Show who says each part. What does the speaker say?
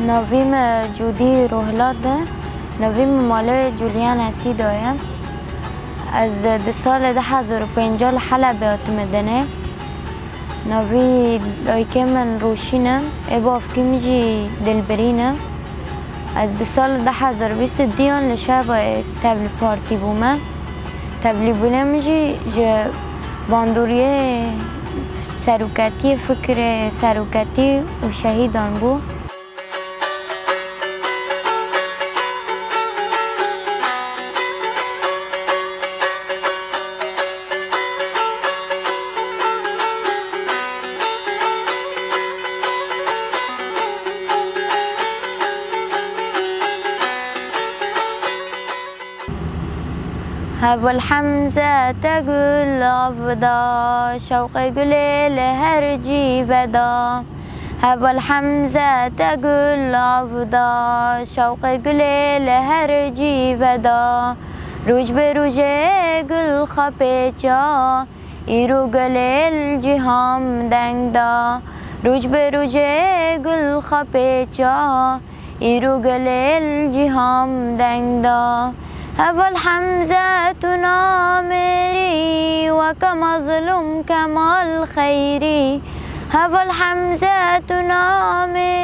Speaker 1: نویم جودی روهلاده. نویم مال جولیان اسیدایم. از سال 2005 لحلب اتمدنه. نوی دایکه من روشینم. اباف کی میجی دلبرینم. از سال 2020 دیان لشب تبلی پارتی بومه. تبلی بونه میجی باندوریه سروکتی فکر سروکتی و شهیدان بو. هوا الحمزة تقول أفضى شوق قليل لهرجي بدا. هوا الحمزة تقول أفضى شوق قليل لهرجي بدا. روج بروج قل خبيجا إيرو قليل جهام دنگدا. روج بروج قل خبيجا إيرو قليل جهام دنگدا. هوا الحمزة نامري وكمظلوم كما الخيري. هوا الحمزة نامري